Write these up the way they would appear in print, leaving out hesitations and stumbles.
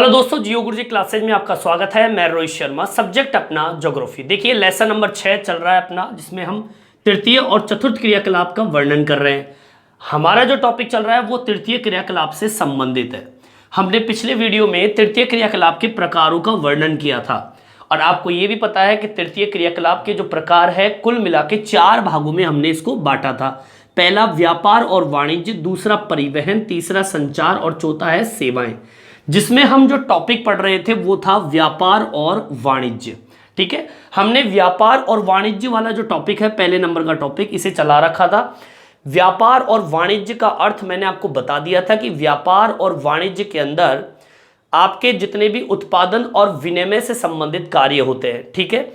दोस्तों, जियो गुरुजी क्लासेज में आपका स्वागत है। मैं रोहित शर्मा। सब्जेक्ट अपना ज्योग्राफी। देखिए लेसन नंबर 6 चल रहा है अपना, जिसमें हम तृतीय और चतुर्थ क्रियाकलाप का वर्णन कर रहे हैं। हमारा जो टॉपिक चल रहा है वो तृतीय क्रियाकलाप से संबंधित है। हमने पिछले वीडियो में तृतीय क्रियाकलाप के प्रकारों का वर्णन किया था और आपको ये भी पता है कि तृतीय क्रियाकलाप के जो प्रकार है कुल मिला के 4 भागों में हमने इसको बांटा था। पहला व्यापार और वाणिज्य, दूसरा परिवहन, तीसरा संचार और चौथा है सेवाएं। जिसमें हम जो टॉपिक पढ़ रहे थे वो था व्यापार और वाणिज्य। ठीक है, हमने व्यापार और वाणिज्य वाला जो टॉपिक है, पहले नंबर का टॉपिक, इसे चला रखा था। व्यापार और वाणिज्य का अर्थ मैंने आपको बता दिया था कि व्यापार और वाणिज्य के अंदर आपके जितने भी उत्पादन और विनिमय से संबंधित कार्य होते हैं। ठीक है,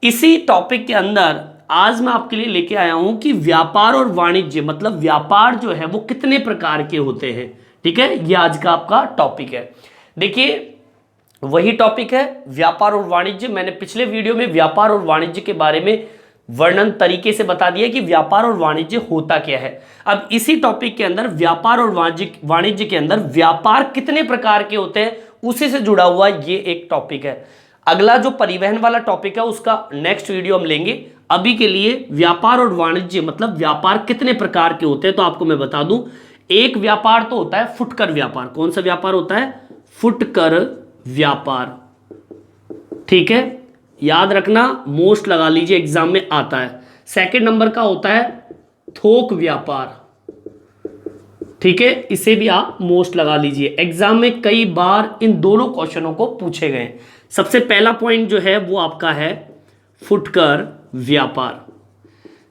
इसी टॉपिक के अंदर आज मैं आपके लिए लेके आया हूं कि व्यापार और वाणिज्य मतलब व्यापार जो है वो कितने प्रकार के होते हैं। ठीक है, ये आज का आपका टॉपिक है। देखिए वही टॉपिक है व्यापार और वाणिज्य। मैंने पिछले वीडियो में व्यापार और वाणिज्य के बारे में वर्णन तरीके से बता दिया कि व्यापार और वाणिज्य होता क्या है। अब इसी टॉपिक के अंदर व्यापार और वाणिज्य के अंदर व्यापार कितने प्रकार के होते हैं उसी से जुड़ा हुआ ये एक टॉपिक है। अगला जो परिवहन वाला टॉपिक है उसका नेक्स्ट वीडियो हम लेंगे। अभी के लिए व्यापार और वाणिज्य मतलब व्यापार कितने प्रकार के होते हैं तो आपको मैं बता दूं। एक व्यापार तो होता है फुटकर व्यापार। कौन सा व्यापार होता है? फुटकर व्यापार। ठीक है, याद रखना, मोस्ट लगा लीजिए, एग्जाम में आता है। सेकंड नंबर का होता है थोक व्यापार। ठीक है, इसे भी आप मोस्ट लगा लीजिए, एग्जाम में कई बार इन दोनों क्वेश्चनों को पूछे गए। सबसे पहला पॉइंट जो है वो आपका है फुटकर व्यापार।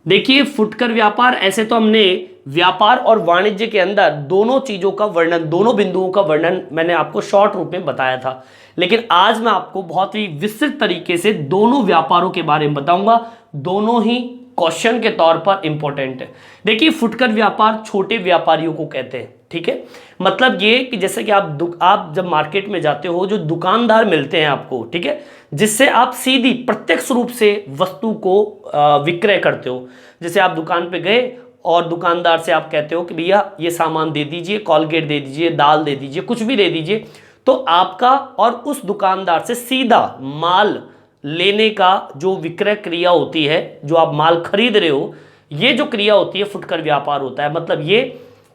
देखिए फुटकर व्यापार, ऐसे तो हमने व्यापार और वाणिज्य के अंदर दोनों चीजों का वर्णन, दोनों बिंदुओं का वर्णन मैंने आपको शॉर्ट रूप में बताया था, लेकिन आज मैं आपको बहुत ही विस्तृत तरीके से दोनों व्यापारों के बारे में बताऊंगा। दोनों ही क्वेश्चन के तौर पर इंपॉर्टेंट है। देखिए फुटकर व्यापार छोटे व्यापारियों को कहते हैं। ठीक है, मतलब ये कि जैसे कि आप जब मार्केट में जाते हो, जो दुकानदार मिलते हैं आपको, ठीक है, जिससे आप सीधी प्रत्यक्ष रूप से वस्तु को विक्रय करते हो। जैसे आप दुकान पे गए और दुकानदार से आप कहते हो कि भैया ये सामान दे दीजिए, कॉलगेट दे दीजिए, दाल दे दीजिए, कुछ भी दे दीजिए, तो आपका और उस दुकानदार से सीधा माल लेने का जो विक्रय क्रिया होती है, जो आप माल खरीद रहे हो, ये जो क्रिया होती है फुटकर व्यापार होता है। मतलब ये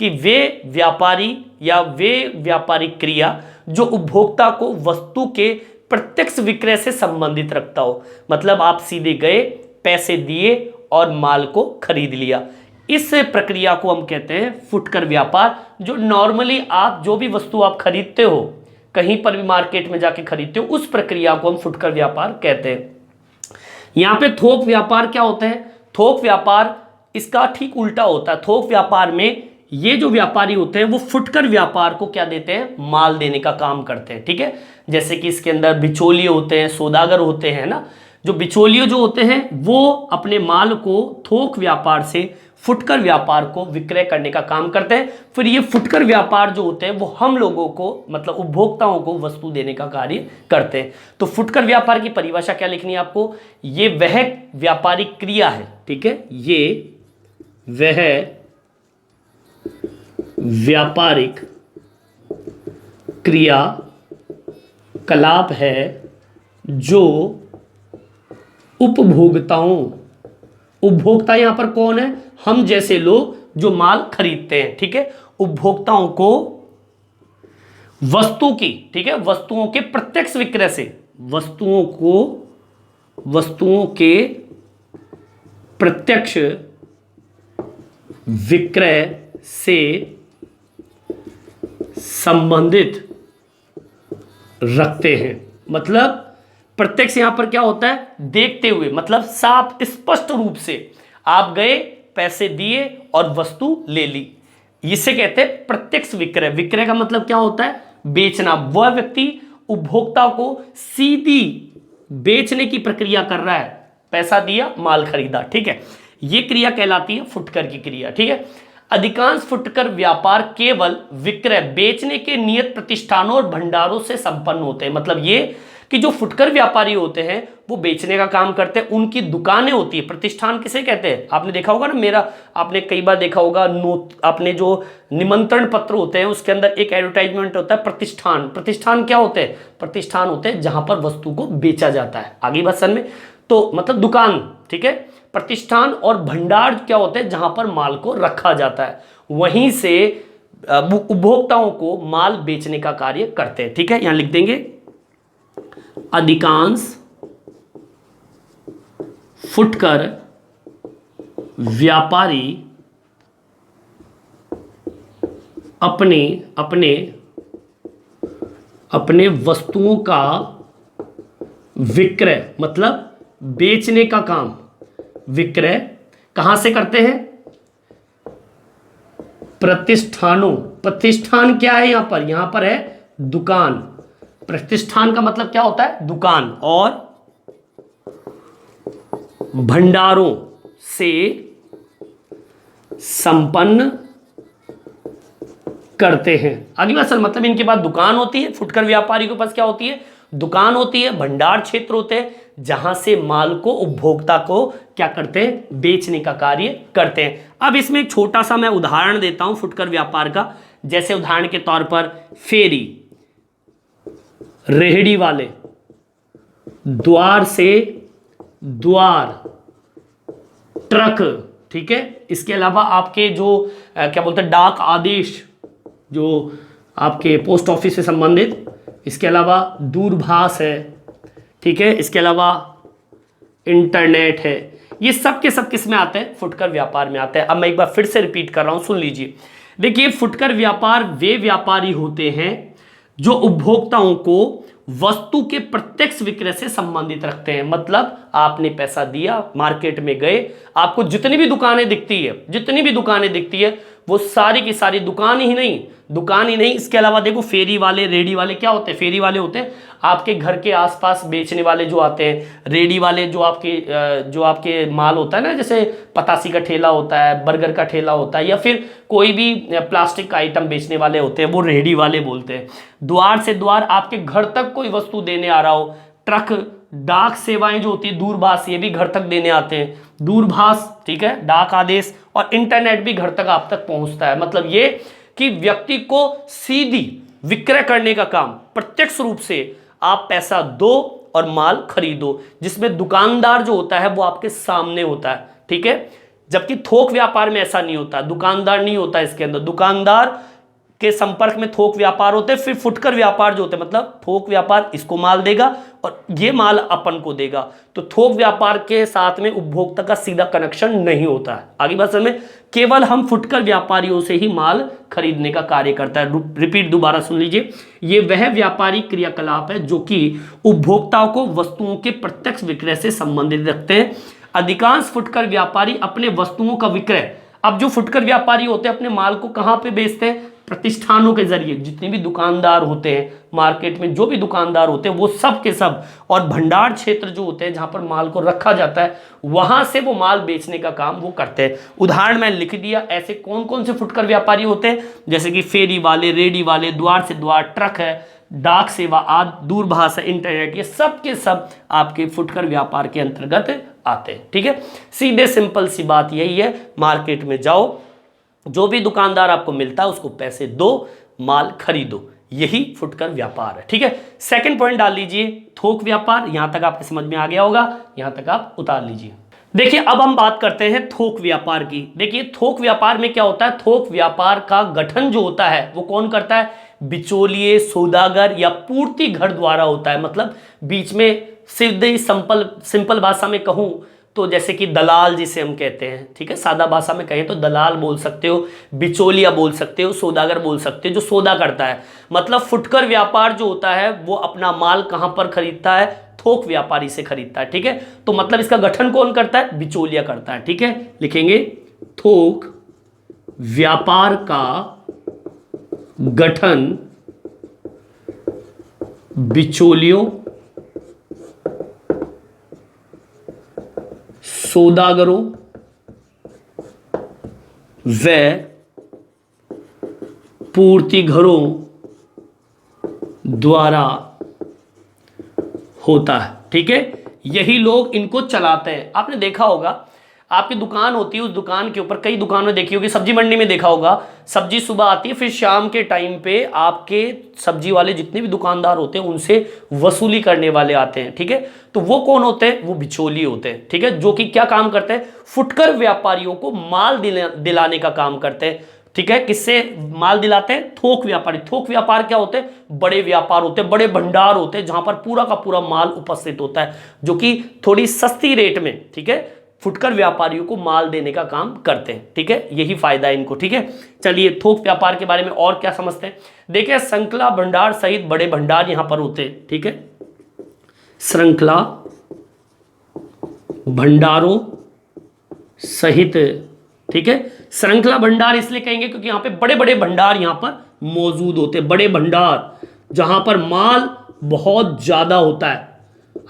कि वे व्यापारी या वे व्यापारिक क्रिया जो उपभोक्ता को वस्तु के प्रत्यक्ष विक्रय से संबंधित रखता हो। मतलब आप सीधे गए, पैसे दिए और माल को खरीद लिया। इस प्रक्रिया को हम कहते हैं फुटकर व्यापार। जो नॉर्मली आप जो भी वस्तु आप खरीदते हो, कहीं पर भी मार्केट में जाके खरीदते हो, उस प्रक्रिया को हम फुटकर व्यापार कहते हैं। यहां पे थोक व्यापार क्या होता है? थोक व्यापार इसका ठीक उल्टा होता है। थोक व्यापार में ये जो व्यापारी होते हैं वो फुटकर व्यापार को क्या देते हैं? माल देने का काम करते हैं। ठीक है, जैसे कि इसके अंदर बिचौलिए होते हैं, सौदागर होते हैं ना। जो बिचौलिए जो होते हैं वो अपने माल को थोक व्यापार से फुटकर व्यापार को विक्रय करने का काम करते हैं। फिर ये फुटकर व्यापार जो होते हैं वो हम लोगों को मतलब उपभोक्ताओं को वस्तु देने का कार्य करते हैं। तो फुटकर व्यापार की परिभाषा क्या लिखनी है आपको? ये वह व्यापारिक क्रिया है। ठीक है, ये वह व्यापारिक क्रिया कलाप है जो उपभोक्ता यहां पर कौन है? हम जैसे लोग जो माल खरीदते हैं। ठीक है, उपभोक्ताओं को वस्तु की, ठीक है, वस्तुओं के प्रत्यक्ष विक्रय से, वस्तुओं के प्रत्यक्ष विक्रय से संबंधित रखते हैं। मतलब प्रत्यक्ष यहां पर क्या होता है? देखते हुए, मतलब साफ स्पष्ट रूप से आप गए, पैसे दिए और वस्तु ले ली। इसे कहते हैं प्रत्यक्ष विक्रय। विक्रय का मतलब क्या होता है? बेचना। वह व्यक्ति उपभोक्ता को सीधी बेचने की प्रक्रिया कर रहा है। पैसा दिया, माल खरीदा। ठीक है, यह क्रिया कहलाती है फुटकर की क्रिया। ठीक है, अधिकांश फुटकर व्यापार केवल विक्रय, बेचने के नियत प्रतिष्ठानों और भंडारों से संपन्न होते हैं। मतलब ये कि जो फुटकर व्यापारी होते हैं वो बेचने का काम करते हैं, उनकी दुकानें होती है। प्रतिष्ठान किसे कहते हैं? आपने देखा होगा ना, आपने कई बार देखा होगा नोट, अपने जो निमंत्रण पत्र होते हैं उसके अंदर एक एडवर्टाइजमेंट होता है प्रतिष्ठान। प्रतिष्ठान क्या होते हैं? प्रतिष्ठान होते हैं जहां पर वस्तु को बेचा जाता है। आगे बात समझ में, तो मतलब दुकान, ठीक है। प्रतिष्ठान और भंडार क्या होते हैं? जहां पर माल को रखा जाता है, वहीं से उपभोक्ताओं को माल बेचने का कार्य करते हैं, ठीक है। यहां लिख देंगे अधिकांश फुटकर व्यापारी अपने अपने अपने वस्तुओं का विक्रय, मतलब बेचने का काम, विक्रय कहां से करते हैं? प्रतिष्ठानों। प्रतिष्ठान क्या है यहां पर है दुकान। प्रतिष्ठान का मतलब क्या होता है? दुकान। और भंडारों से संपन्न करते हैं। आगे बात सर, मतलब इनके पास दुकान होती है, फुटकर व्यापारी के पास क्या होती है? दुकान होती है, भंडार क्षेत्र होते हैं जहां से माल को उपभोक्ता को क्या करते हैं? बेचने का कार्य करते हैं। अब इसमें एक छोटा सा मैं उदाहरण देता हूं फुटकर व्यापार का। जैसे उदाहरण के तौर पर फेरी, रेहड़ी वाले, द्वार से द्वार, ट्रक, ठीक है। इसके अलावा आपके जो क्या बोलते हैं डाक आदेश, जो आपके पोस्ट ऑफिस से संबंधित, इसके अलावा दूरभाष है, ठीक है। इसके अलावा इंटरनेट है। ये सब के सब किस में आते हैं? फुटकर व्यापार में आते हैं। अब मैं एक बार फिर से रिपीट कर रहा हूं, सुन लीजिए। देखिए, फुटकर व्यापार वे व्यापारी होते हैं जो उपभोक्ताओं को वस्तु के प्रत्यक्ष विक्रय से संबंधित रखते हैं। मतलब आपने पैसा दिया, मार्केट में गए, आपको जितनी भी दुकानें दिखती है वो सारी की सारी दुकान ही नहीं, इसके अलावा देखो फेरी वाले, रेडी वाले क्या होते हैं? फेरी वाले होते हैं आपके घर के आसपास बेचने वाले जो आते हैं। रेडी वाले जो आपके माल होता है ना, जैसे पतासी का ठेला होता है, बर्गर का ठेला होता है, या फिर कोई भी प्लास्टिक का आइटम बेचने वाले होते हैं, वो रेडी वाले बोलते हैं। द्वार से द्वार, आपके घर तक कोई वस्तु देने आ रहा हो। ट्रक, डाक सेवाएं जो होती है, दूरभाष, ये भी घर तक देने आते हैं। दूरभाष, ठीक है, डाक आदेश, और इंटरनेट भी घर तक आप तक पहुंचता है। मतलब ये कि व्यक्ति को सीधी विक्रय करने का काम, प्रत्यक्ष रूप से आप पैसा दो और माल खरीदो, जिसमें दुकानदार जो होता है वो आपके सामने होता है, ठीक है। जबकि थोक व्यापार में ऐसा नहीं होता, दुकानदार नहीं होता इसके अंदर। दुकानदार के संपर्क में थोक व्यापार होते हैं। फिर फुटकर व्यापार जो होते हैं, मतलब थोक व्यापार इसको माल देगा और ये माल अपन को देगा। तो थोक व्यापार के साथ में उपभोक्ता का सीधा कनेक्शन नहीं होता है। आगे बात समझ में, केवल हम फुटकर व्यापारियों से ही माल खरीदने का कार्य करता है। रिपीट दोबारा सुन लीजिए, ये वह व्यापारी क्रियाकलाप है जो कि उपभोक्ताओं को वस्तुओं के प्रत्यक्ष विक्रय से संबंधित रखते हैं। अधिकांश फुटकर व्यापारी अपने वस्तुओं का विक्रय, अब जो फुटकर व्यापारी होते हैं अपने माल को कहां पे बेचते हैं? प्रतिष्ठानों के जरिए। जितने भी दुकानदार होते हैं मार्केट में, जो भी दुकानदार होते हैं वो सब के सब, और भंडार क्षेत्र जो होते हैं जहां पर माल को रखा जाता है, वहां से वो माल बेचने का काम वो करते हैं। उदाहरण मैं लिख दिया। ऐसे कौन कौन से फुटकर व्यापारी होते हैं? जैसे कि फेरी वाले, रेडी वाले, द्वार से द्वार, ट्रक है, डाक सेवा आदि, दूरभाष है, इंटरनेट, ये सब के सब आपके फुटकर व्यापार के अंतर्गत आते हैं, ठीक है। सीधे सिंपल सी बात यही है, मार्केट में जाओ, जो भी दुकानदार आपको मिलता है उसको पैसे दो, माल खरीदो, यही फुटकर व्यापार है, ठीक है। सेकंड पॉइंट डाल लीजिए, थोक व्यापार। यहां तक आपको समझ में आ गया होगा, यहां तक आप उतार लीजिए। देखिए, अब हम बात करते हैं थोक व्यापार की। देखिए, थोक व्यापार में क्या होता है? थोक व्यापार का गठन जो होता है वो कौन करता है? बिचौलिए, सौदागर या पूर्ति घर द्वारा होता है। मतलब बीच में सीधे सिंपल भाषा में कहूं तो जैसे कि दलाल जिसे हम कहते हैं, ठीक है, सादा भाषा में कहें तो दलाल बोल सकते हो, बिचौलिया बोल सकते हो, सौदागर बोल सकते हो, जो सौदा करता है। मतलब फुटकर व्यापार जो होता है वो अपना माल कहां पर खरीदता है? थोक व्यापारी से खरीदता है, ठीक है। तो मतलब इसका गठन कौन करता है? बिचौलिया करता है, ठीक है। लिखेंगे थोक व्यापार का गठन बिचौलियों, सौदागरों व पूर्ति घरों द्वारा होता है। ठीक है, यही लोग इनको चलाते हैं। आपने देखा होगा, आपकी दुकान होती है, उस दुकान के ऊपर कई दुकानें देखी होगी, सब्जी मंडी में देखा होगा, सब्जी सुबह आती है, फिर शाम के टाइम पे आपके सब्जी वाले जितने भी दुकानदार होते हैं उनसे वसूली करने वाले आते हैं। ठीक है, तो वो कौन होते हैं? वो बिचौली होते हैं। ठीक है, जो कि क्या काम करते हैं? फुटकर व्यापारियों को माल दिलाने का काम करते हैं। ठीक है, किससे माल दिलाते हैं? थोक व्यापारी। थोक व्यापार क्या होते हैं? बड़े व्यापार होते हैं, बड़े भंडार होते हैं, जहां पर पूरा का पूरा माल उपस्थित होता है, जो कि थोड़ी सस्ती रेट में, ठीक है, फुटकर व्यापारियों को माल देने का काम करते हैं। ठीक है, यही फायदा है इनको। ठीक है, चलिए थोक व्यापार के बारे में और क्या समझते हैं। देखिए, श्रृंखला भंडार सहित बड़े भंडार यहां पर होते हैं। ठीक है, श्रृंखला भंडारों सहित, ठीक है, श्रृंखला भंडार इसलिए कहेंगे क्योंकि यहां पे बड़े बड़े भंडार यहां पर मौजूद होते हैं, बड़े भंडार जहां पर माल बहुत ज्यादा होता है।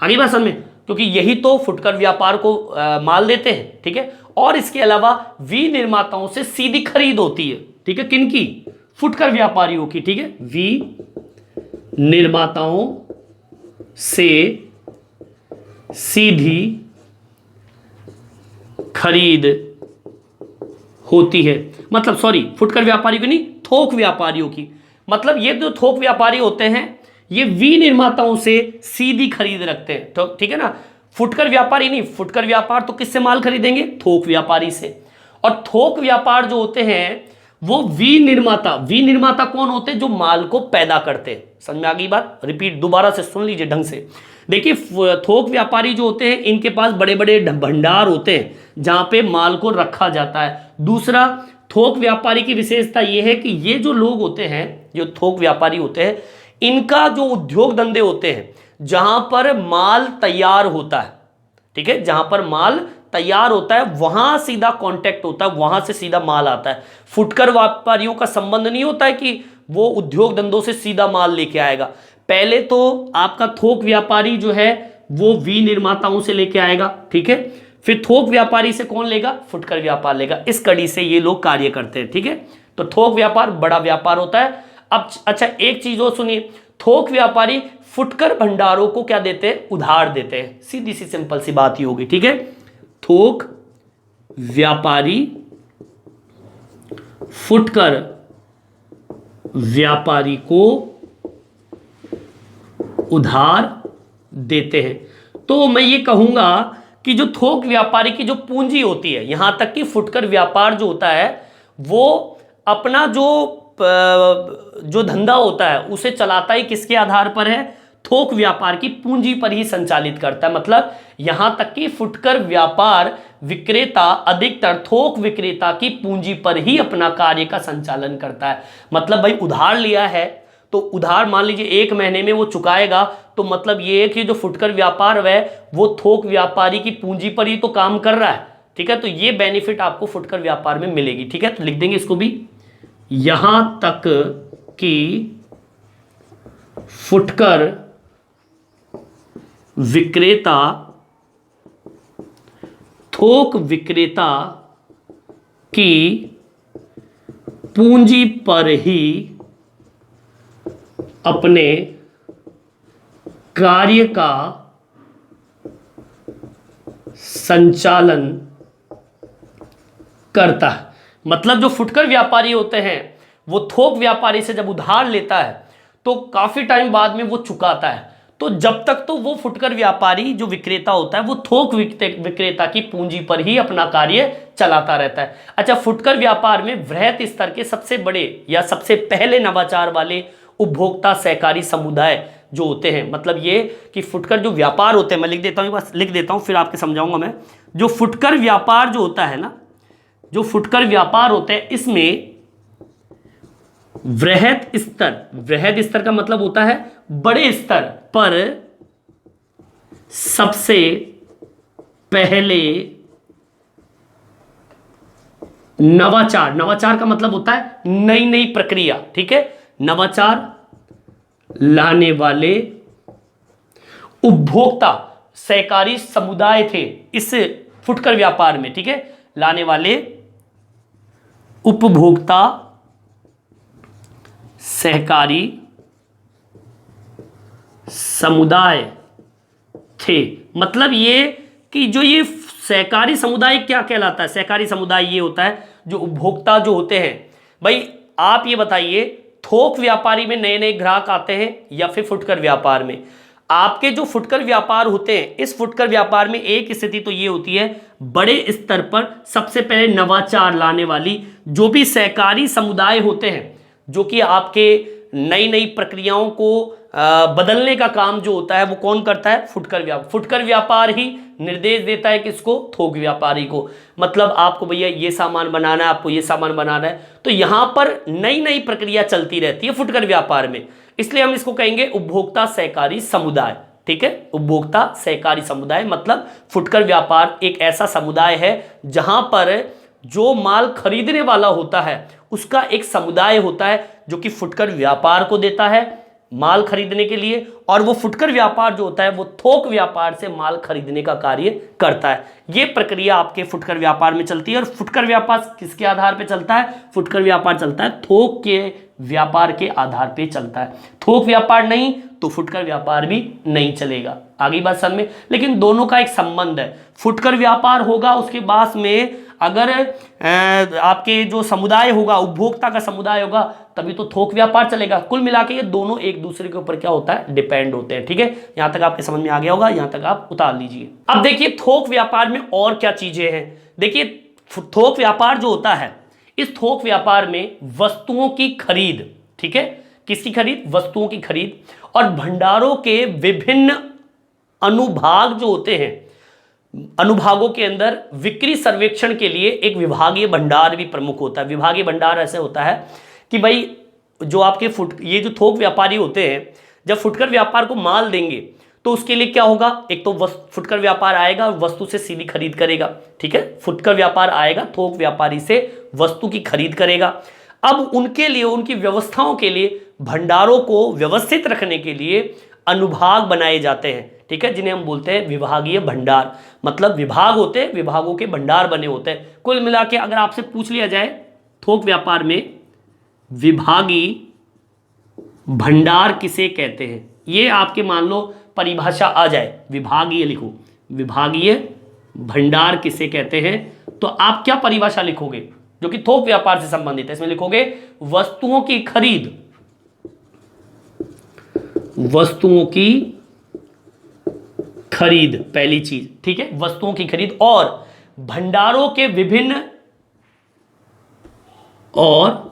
आगे बात समझ में, क्योंकि यही तो फुटकर व्यापार को माल देते हैं। ठीक है, और इसके अलावा विनिर्माताओं से सीधी खरीद होती है। ठीक है, किनकी? फुटकर व्यापारियों की। ठीक है, विनिर्माताओं से सीधी खरीद होती है, मतलब सॉरी, फुटकर व्यापारियों की नहीं, थोक व्यापारियों की। मतलब ये जो थोक व्यापारी होते हैं ये विनिर्माताओं से सीधी खरीद रखते हैं। तो ठीक है ना, फुटकर व्यापारी नहीं, फुटकर व्यापार तो किससे माल खरीदेंगे? थोक व्यापारी से। और थोक व्यापार जो होते हैं वो विनिर्माता, विनिर्माता कौन होते हैं? जो माल को पैदा करते हैं। समझ में आ गई बात? रिपीट दोबारा से सुन लीजिए ढंग से। देखिए, थोक व्यापारी जो होते हैं इनके पास बड़े बड़े भंडार होते हैं जहां पे माल को रखा जाता है। दूसरा, थोक व्यापारी की विशेषता यह है कि ये जो लोग होते हैं, जो थोक व्यापारी होते हैं, इनका जो उद्योग धंधे होते हैं जहां पर माल तैयार होता है, ठीक है, जहां पर माल तैयार होता है वहां सीधा कांटेक्ट होता है, वहां से सीधा माल आता है। फुटकर व्यापारियों का संबंध नहीं होता है कि वो उद्योग धंधों से सीधा माल लेके आएगा। पहले तो आपका थोक व्यापारी जो है वो विनिर्माताओं से लेके आएगा। ठीक है, फिर थोक व्यापारी से कौन लेगा? फुटकर व्यापार लेगा। इस कड़ी से ये लोग कार्य करते हैं। ठीक है, तो थोक व्यापार बड़ा व्यापार होता है। अब अच्छा, एक चीज और सुनिए, थोक व्यापारी फुटकर भंडारों को क्या देते हैं? उधार देते हैं। सीधी सी सिंपल सी बात ही होगी। ठीक है, थोक व्यापारी फुटकर व्यापारी को उधार देते हैं। तो मैं ये कहूंगा कि जो थोक व्यापारी की जो पूंजी होती है, यहां तक कि फुटकर व्यापार जो होता है वो अपना जो धंधा होता है उसे चलाता ही किसके आधार पर है? थोक व्यापार की पूंजी पर ही संचालित करता है। मतलब यहां तक कि फुटकर व्यापार विक्रेता अधिकतर थोक विक्रेता की पूंजी पर ही अपना कार्य का संचालन करता है। मतलब भाई उधार लिया है तो उधार मान लीजिए 1 महीने में वो चुकाएगा, तो मतलब ये है कि जो फुटकर व्यापार है वो थोक व्यापारी की पूंजी पर ही तो काम कर रहा है। ठीक है, तो ये बेनिफिट आपको फुटकर व्यापार में मिलेगी। ठीक है, तो लिख देंगे इसको भी, यहां तक कि फुटकर विक्रेता थोक विक्रेता की पूंजी पर ही अपने कार्य का संचालन करता है। मतलब जो फुटकर व्यापारी होते हैं वो थोक व्यापारी से जब उधार लेता है तो काफी टाइम बाद में वो चुकाता है। तो जब तक तो वो फुटकर व्यापारी जो विक्रेता होता है वो थोक विक्रेता की पूंजी पर ही अपना कार्य चलाता रहता है। अच्छा, फुटकर व्यापार में वृहत स्तर के सबसे बड़े या सबसे पहले नवाचार वाले उपभोक्ता सहकारी समुदाय जो होते हैं, मतलब ये कि फुटकर जो व्यापार होते हैं, मैं लिख देता हूं, बस लिख देता हूं फिर आपके समझाऊंगा मैं। जो फुटकर व्यापार जो होता है ना, जो फुटकर व्यापार होते हैं इसमें वृहत स्तर का मतलब होता है बड़े स्तर पर सबसे पहले नवाचार का मतलब होता है नई नई प्रक्रिया। ठीक है, नवाचार लाने वाले उपभोक्ता सहकारी समुदाय थे इस फुटकर व्यापार में। ठीक है, लाने वाले उपभोक्ता सहकारी समुदाय थे। मतलब ये कि जो ये सहकारी समुदाय क्या कहलाता है, सहकारी समुदाय ये होता है जो उपभोक्ता जो होते हैं। भाई आप ये बताइए, थोक व्यापारी में नए नए ग्राहक आते हैं या फिर फुटकर व्यापार में? आपके जो फुटकर व्यापार होते हैं, इस फुटकर व्यापार में एक स्थिति तो ये होती है, बड़े स्तर पर सबसे पहले नवाचार लाने वाली जो भी सहकारी समुदाय होते हैं, जो कि आपके नई नई प्रक्रियाओं को बदलने का काम जो होता है वो कौन करता है? फुटकर व्यापार। फुटकर व्यापार ही निर्देश देता है किसको? थोक व्यापारी को। मतलब आपको भैया ये सामान बनाना है, आपको ये सामान बनाना है, तो यहां पर नई नई प्रक्रिया चलती रहती है फुटकर व्यापार में, इसलिए हम इसको कहेंगे उपभोक्ता सहकारी समुदाय। ठीक है, उपभोक्ता सहकारी समुदाय मतलब फुटकर व्यापार एक ऐसा समुदाय है जहां पर जो माल खरीदने वाला होता है उसका एक समुदाय होता है जो कि फुटकर व्यापार को देता है माल खरीदने के लिए, और वो फुटकर व्यापार जो होता है वो थोक व्यापार से माल खरीदने का कार्य करता है। ये प्रक्रिया आपके फुटकर व्यापार में चलती है। और फुटकर व्यापार किसके आधार पे चलता है? फुटकर व्यापार चलता है थोक के व्यापार के आधार पे चलता है। थोक व्यापार नहीं तो फुटकर व्यापार भी नहीं चलेगा। आगे बात समझ में? लेकिन दोनों का एक संबंध है। फुटकर व्यापार होगा, उसके बाद में अगर आपके जो समुदाय होगा, उपभोक्ता का समुदाय होगा, तभी तो थोक व्यापार चलेगा। कुल मिला के ये दोनों एक दूसरे के ऊपर क्या होता है? डिपेंड होते हैं। ठीक है, यहां तक आपके समझ में आ गया होगा, यहां तक आप उतार लीजिए। अब देखिए थोक व्यापार में और क्या चीजें हैं। देखिए थोक व्यापार जो होता है, इस थोक व्यापार में वस्तुओं की खरीद, ठीक है, किसकी खरीद? वस्तुओं की खरीद, और भंडारों के विभिन्न अनुभाग जो होते हैं, अनुभागों के अंदर बिक्री सर्वेक्षण के लिए एक विभागीय भंडार भी प्रमुख होता है। विभागीय भंडार ऐसे होता है कि भाई जो आपके ये जो थोक व्यापारी होते हैं, जब फुटकर व्यापार को माल देंगे तो उसके लिए क्या होगा? एक तो फुटकर व्यापार आएगा और वस्तु से सीधी खरीद करेगा। ठीक है, फुटकर व्यापार आएगा, थोक व्यापारी से वस्तु की खरीद करेगा। अब उनके लिए, उनकी व्यवस्थाओं के लिए, भंडारों को व्यवस्थित रखने के लिए अनुभाग बनाए जाते हैं। ठीक है, जिन्हें हम बोलते हैं विभागीय भंडार। मतलब विभाग होते हैं, विभागों के भंडार बने होते हैं। कुल मिला के अगर आपसे पूछ लिया जाए थोक व्यापार में विभागीय भंडार किसे कहते हैं, ये आपके मान लो परिभाषा आ जाए, विभागीय लिखो, विभागीय भंडार किसे कहते हैं, तो आप क्या परिभाषा लिखोगे जो कि थोक व्यापार से संबंधित है? इसमें लिखोगे वस्तुओं की खरीद, वस्तुओं की खरीद पहली चीज। ठीक है, वस्तुओं की खरीद, और भंडारों के विभिन्न, और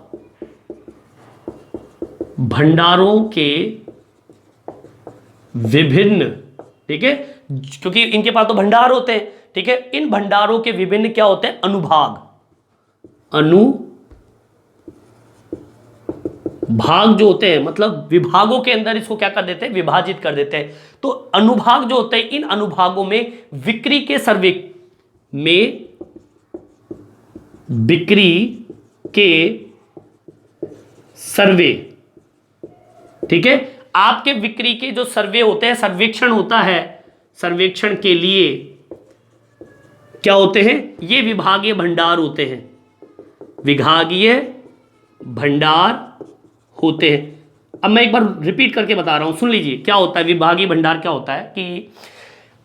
भंडारों के विभिन्न, ठीक है, क्योंकि इनके पास तो भंडार होते हैं। ठीक है, इन भंडारों के विभिन्न क्या होते हैं? अनुभाग। भाग जो होते हैं, मतलब विभागों के अंदर इसको क्या कर देते हैं? विभाजित कर देते हैं। तो अनुभाग जो होते हैं, इन अनुभागों में बिक्री के सर्वे में, बिक्री के सर्वे, ठीक है, आपके बिक्री के जो सर्वे होते हैं, सर्वेक्षण होता है, सर्वेक्षण के लिए क्या होते हैं? ये विभागीय भंडार होते हैं, विभागीय भंडार होते हैं। अब मैं एक बार रिपीट करके बता रहा हूं, सुन लीजिए क्या होता है विभागीय भंडार। क्या होता है कि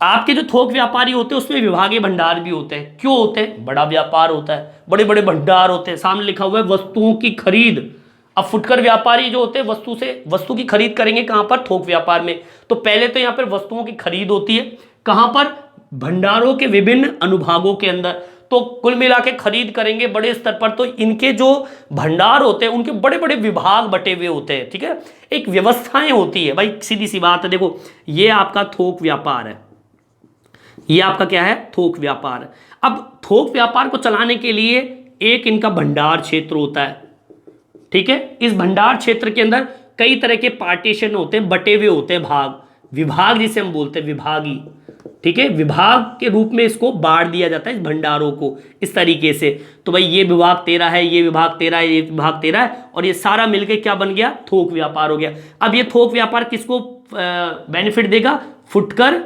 आपके जो थोक व्यापारी होते हैं उसमें विभागीय भंडार भी होते हैं। क्यों होते हैं? बड़ा व्यापार होता है, बड़े बड़े भंडार होते हैं। सामने लिखा हुआ है वस्तुओं की खरीद। अब फुटकर व्यापारी जो होते हैं वस्तु की खरीद करेंगे कहां पर? थोक व्यापार में। तो पहले तो यहां पर वस्तुओं की खरीद होती है, कहां पर? भंडारों के विभिन्न अनुभागों के अंदर। तो कुल मिला के खरीद करेंगे बड़े स्तर पर, तो इनके जो भंडार होते हैं उनके बड़े बड़े विभाग बटे हुए होते हैं। ठीक है, एक व्यवस्थाएं होती है भाई, सीधी सी बात है। देखो ये आपका थोक व्यापार है, ये आपका क्या है? थोक व्यापार। अब थोक व्यापार को चलाने के लिए एक इनका भंडार क्षेत्र होता है। ठीक है, इस भंडार क्षेत्र के अंदर कई तरह के पार्टीशन होते हैं, बटे हुए होते हैं भाग, विभाग जिसे हम बोलते हैं विभागी। ठीक है, विभाग के रूप में इसको बांट दिया जाता है इस भंडारों को इस तरीके से। तो भाई ये विभाग तेरा है, ये विभाग तेरा है, ये विभाग तेरा है, और ये सारा मिलके क्या बन गया? थोक व्यापार हो गया। अब ये थोक व्यापार किसको बेनिफिट देगा? फुटकर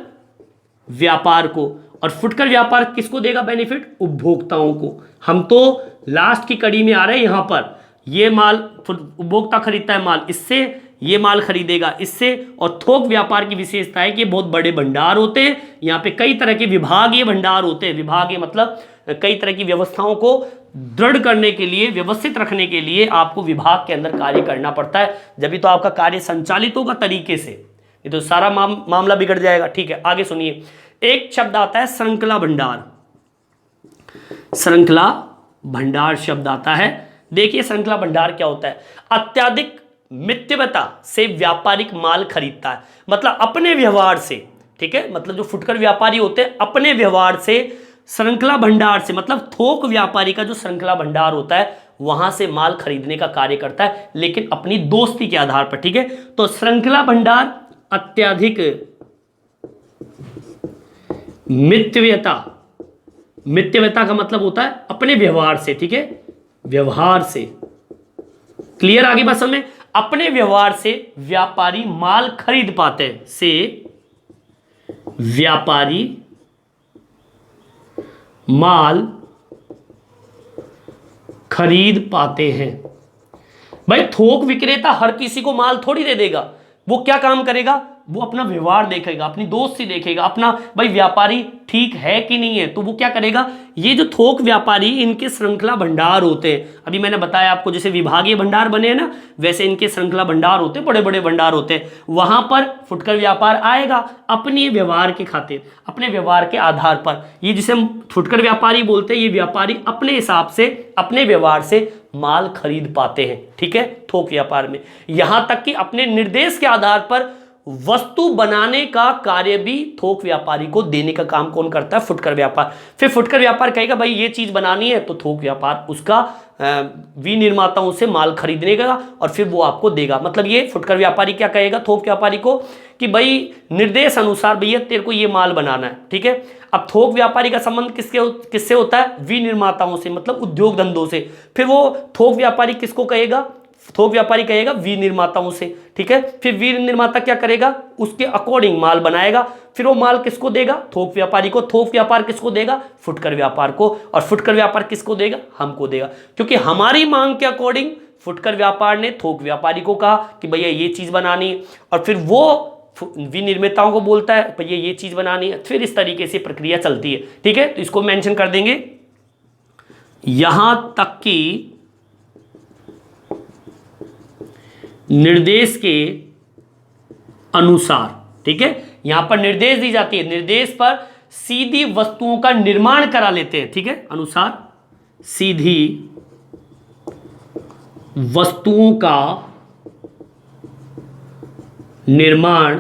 व्यापार को। और फुटकर व्यापार किसको देगा बेनिफिट? उपभोक्ताओं को। हम तो लास्ट की कड़ी में आ रहे हैं, यहां पर ये माल उपभोक्ता खरीदता है माल, इससे ये माल खरीदेगा इससे। और थोक व्यापार की विशेषता है कि बहुत बड़े भंडार होते हैं, यहाँ पे कई तरह के विभागीय भंडार होते हैं। विभागीय मतलब कई तरह की व्यवस्थाओं को दृढ़ करने के लिए, व्यवस्थित रखने के लिए आपको विभाग के अंदर कार्य करना पड़ता है, जब तो आपका कार्य संचालित होगा तरीके से, ये तो सारा मामला बिगड़ जाएगा। ठीक है, आगे सुनिए। एक शब्द आता है श्रृंखला भंडार। श्रृंखला भंडार शब्द आता है। देखिए श्रृंखला भंडार क्या होता है? अत्यधिक मितव्ययता से व्यापारिक माल खरीदता है, मतलब अपने व्यवहार से, ठीक है, मतलब जो फुटकर व्यापारी होते हैं अपने व्यवहार से श्रृंखला भंडार से, मतलब थोक व्यापारी का जो श्रृंखला भंडार होता है वहां से माल खरीदने का कार्य करता है, लेकिन अपनी दोस्ती के आधार पर। ठीक है, तो श्रृंखला भंडार अत्यधिक मितव्ययता, मितव्ययता का मतलब होता है अपने व्यवहार से। ठीक है, व्यवहार से, क्लियर आगे बात समझ में? अपने व्यवहार से व्यापारी माल खरीद पाते हैं, से व्यापारी माल खरीद पाते हैं। भाई थोक विक्रेता हर किसी को माल थोड़ी दे देगा, वो क्या काम करेगा? वो अपना व्यवहार देखेगा, अपनी दोस्ती देखेगा, अपना भाई व्यापारी ठीक है कि नहीं है, तो वो क्या करेगा? ये जो थोक व्यापारी इनके श्रृंखला भंडार होते हैं, अभी मैंने बताया आपको जैसे विभागीय भंडार बने हैं ना, वैसे इनके श्रृंखला भंडार होते हैं, बड़े बड़े भंडार होते हैं। वहां पर फुटकर व्यापार आएगा अपने व्यवहार के खातिर, अपने व्यवहार के आधार पर। ये जिसे हम फुटकर व्यापारी बोलते हैं, ये व्यापारी अपने हिसाब से, अपने व्यवहार से माल खरीद पाते हैं। ठीक है, थोक व्यापार में यहां तक कि अपने निर्देश के आधार पर वस्तु बनाने का कार्य भी थोक व्यापारी को देने का काम कौन करता है? फुटकर व्यापार। फिर फुटकर व्यापार कहेगा भाई ये चीज बनानी है, तो थोक व्यापार उसका विनिर्माताओं से माल खरीदने का और फिर वो आपको देगा। मतलब ये फुटकर व्यापारी क्या कहेगा थोक व्यापारी को कि भाई निर्देश अनुसार भैया तेरे को ये माल बनाना है। ठीक है, अब थोक व्यापारी का संबंध किससे होता है? विनिर्माताओं से, मतलब उद्योग धंधों से। फिर वो थोक व्यापारी किसको कहेगा? थोक व्यापारी कहेगा विनिर्माताओं से। ठीक है, फिर विनिर्माता क्या करेगा? उसके अकॉर्डिंग माल बनाएगा, फिर वो माल किसको देगा? थोक व्यापारी को। थोक व्यापार किसको देगा? फुटकर व्यापार को। और फुटकर व्यापार किसको देगा? हमको देगा, क्योंकि हमारी मांग के अकॉर्डिंग फुटकर व्यापार ने थोक व्यापारी को कहा कि भैया ये चीज बनानी है, और फिर वो विनिर्माताओं को बोलता है भैया ये चीज बनानी है। फिर इस तरीके से प्रक्रिया चलती है। ठीक है, तो इसको मेंशन कर देंगे। यहां तक कि निर्देश के अनुसार, ठीक है, यहां पर निर्देश दी जाती है, निर्देश पर सीधी वस्तुओं का निर्माण करा लेते हैं। ठीक है, अनुसार सीधी वस्तुओं का निर्माण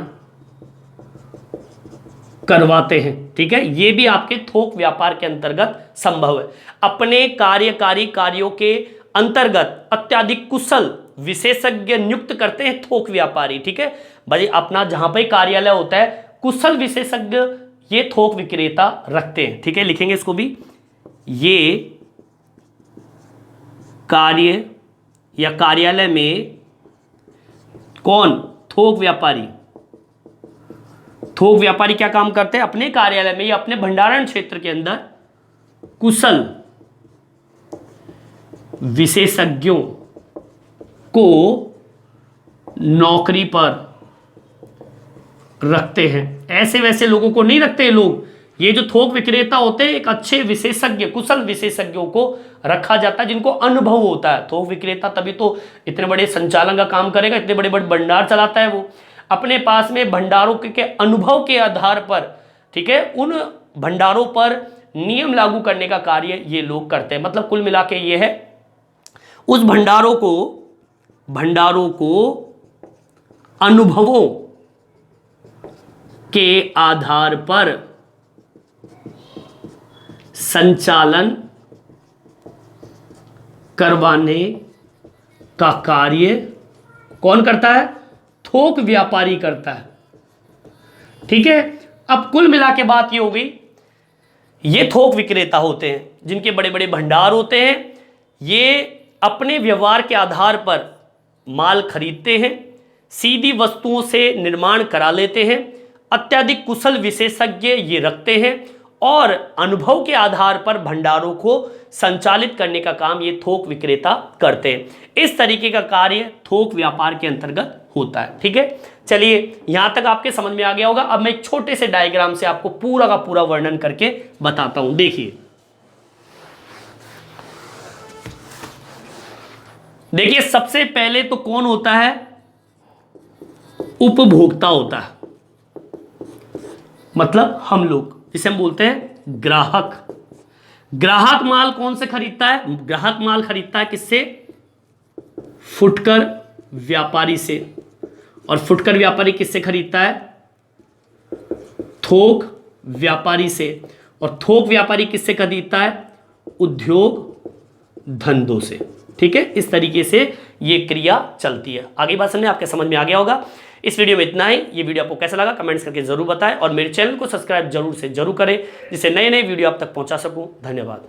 करवाते हैं। ठीक है, यह भी आपके थोक व्यापार के अंतर्गत संभव है। अपने कार्यकारी कार्यों के अंतर्गत अत्यधिक कुशल विशेषज्ञ नियुक्त करते हैं थोक व्यापारी। ठीक है भाई, अपना जहां पर कार्यालय होता है कुशल विशेषज्ञ ये थोक विक्रेता रखते हैं। ठीक है, लिखेंगे इसको भी, ये कार्य या कार्यालय में कौन? थोक व्यापारी। थोक व्यापारी क्या काम करते हैं? अपने कार्यालय में या अपने भंडारण क्षेत्र के अंदर कुशल विशेषज्ञों को नौकरी पर रखते हैं। ऐसे वैसे लोगों को नहीं रखते लोग, ये जो थोक विक्रेता होते हैं एक अच्छे विशेषज्ञ, कुशल विशेषज्ञों को रखा जाता है जिनको अनुभव होता है। थोक विक्रेता तभी तो इतने बड़े संचालन का काम करेगा, इतने बड़े बड़े भंडार चलाता है। वो अपने पास में भंडारों के अनुभव के आधार पर, ठीक है, उन भंडारों पर नियम लागू करने का कार्य ये लोग करते हैं। मतलब कुल मिला के ये है, उस भंडारों को अनुभवों के आधार पर संचालन करवाने का कार्य कौन करता है? थोक व्यापारी करता है। ठीक है, अब कुल मिला के बात ये हो गई, ये थोक विक्रेता होते हैं जिनके बड़े बड़े भंडार होते हैं, ये अपने व्यवहार के आधार पर माल खरीदते हैं, सीधी वस्तुओं से निर्माण करा लेते हैं, अत्यधिक कुशल विशेषज्ञ ये रखते हैं और अनुभव के आधार पर भंडारों को संचालित करने का काम ये थोक विक्रेता करते हैं। इस तरीके का कार्य थोक व्यापार के अंतर्गत होता है। ठीक है, चलिए यहां तक आपके समझ में आ गया होगा। अब मैं एक छोटे से डायग्राम से आपको पूरा का पूरा वर्णन करके बताता हूं। देखिए सबसे पहले तो कौन होता है, उपभोक्ता होता है, मतलब हम लोग, जिसे हम बोलते हैं ग्राहक। ग्राहक माल कौन से खरीदता है, ग्राहक माल खरीदता है किससे, फुटकर व्यापारी से। और फुटकर व्यापारी किससे खरीदता है, थोक व्यापारी से। और थोक व्यापारी किससे खरीदता है, उद्योग धंधों से। ठीक है, इस तरीके से ये क्रिया चलती है। आगे बात समझे, आपके समझ में आ गया होगा। इस वीडियो में इतना ही। ये वीडियो आपको कैसा लगा कमेंट्स करके जरूर बताएं और मेरे चैनल को सब्सक्राइब जरूर से जरूर करें, जिससे नए नए वीडियो आप तक पहुंचा सकूं। धन्यवाद।